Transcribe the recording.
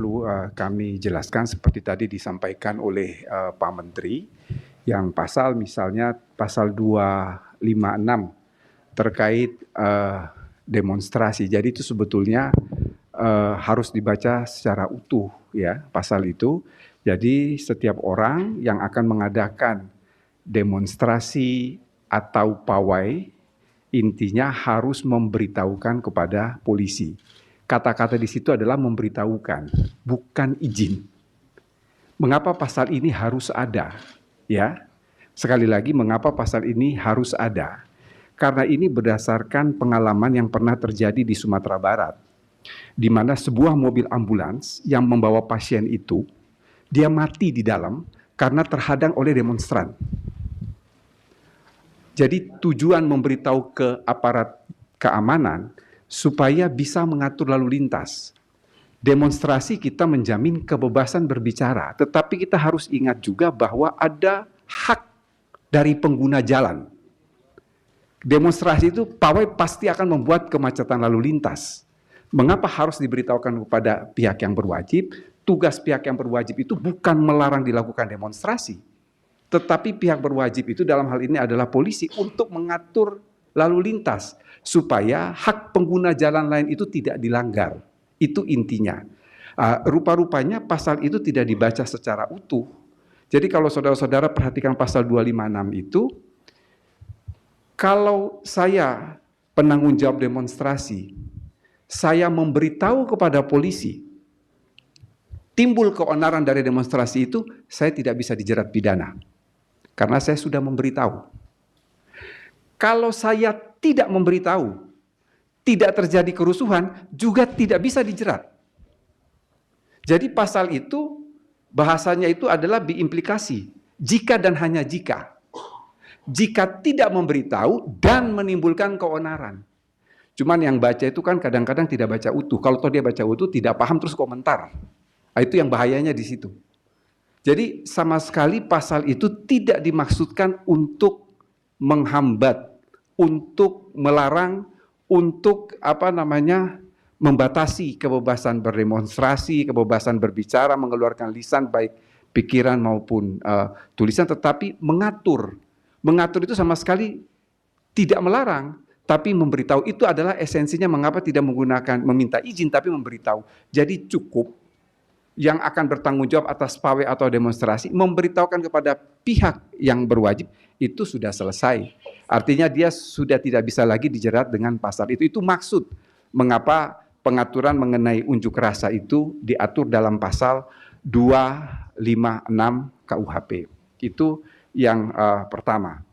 perlu kami jelaskan seperti tadi disampaikan oleh Pak Menteri, yang pasal misalnya pasal 256 terkait demonstrasi. Jadi itu sebetulnya harus dibaca secara utuh ya pasal itu. Jadi setiap orang yang akan mengadakan demonstrasi atau pawai intinya harus memberitahukan kepada polisi. Kata-kata di situ adalah memberitahukan, bukan izin. Mengapa pasal ini harus ada? Ya, sekali lagi mengapa pasal ini harus ada? Karena ini berdasarkan pengalaman yang pernah terjadi di Sumatera Barat, di mana sebuah mobil ambulans yang membawa pasien itu, dia mati di dalam karena terhadang oleh demonstran. Jadi tujuan memberitahu ke aparat keamanan supaya bisa mengatur lalu lintas. Demonstrasi kita menjamin kebebasan berbicara, tetapi kita harus ingat juga bahwa ada hak dari pengguna jalan. Demonstrasi itu pawai pasti akan membuat kemacetan lalu lintas. Mengapa harus diberitahukan kepada pihak yang berwajib? Tugas pihak yang berwajib itu bukan melarang dilakukan demonstrasi, tetapi pihak berwajib itu dalam hal ini adalah polisi untuk mengatur lalu lintas supaya hak pengguna jalan lain itu tidak dilanggar. Itu intinya. Rupa-rupanya pasal itu tidak dibaca secara utuh. Jadi kalau saudara-saudara perhatikan pasal 256 itu, kalau saya penanggung jawab demonstrasi, saya memberitahu kepada polisi, timbul keonaran dari demonstrasi itu, saya tidak bisa dijerat pidana. Karena saya sudah memberitahu. Kalau saya tidak memberitahu, tidak terjadi kerusuhan, juga tidak bisa dijerat. Jadi pasal itu, bahasanya itu adalah biimplikasi. Jika dan hanya jika. Jika tidak memberitahu dan menimbulkan keonaran. Cuman yang baca itu kan kadang-kadang tidak baca utuh. Kalau dia baca utuh, tidak paham terus komentar. Itu yang bahayanya di situ. Jadi sama sekali pasal itu tidak dimaksudkan untuk menghambat, untuk melarang, untuk membatasi kebebasan berdemonstrasi, kebebasan berbicara, mengeluarkan lisan baik pikiran maupun tulisan, tetapi mengatur. Mengatur itu sama sekali tidak melarang, tapi memberitahu. Itu adalah esensinya mengapa tidak menggunakan meminta izin tapi memberitahu. Jadi cukup yang akan bertanggung jawab atas pawai atau demonstrasi, memberitahukan kepada pihak yang berwajib, itu sudah selesai. Artinya dia sudah tidak bisa lagi dijerat dengan pasal itu. Itu maksud mengapa pengaturan mengenai unjuk rasa itu diatur dalam pasal 256 KUHP. Itu yang pertama.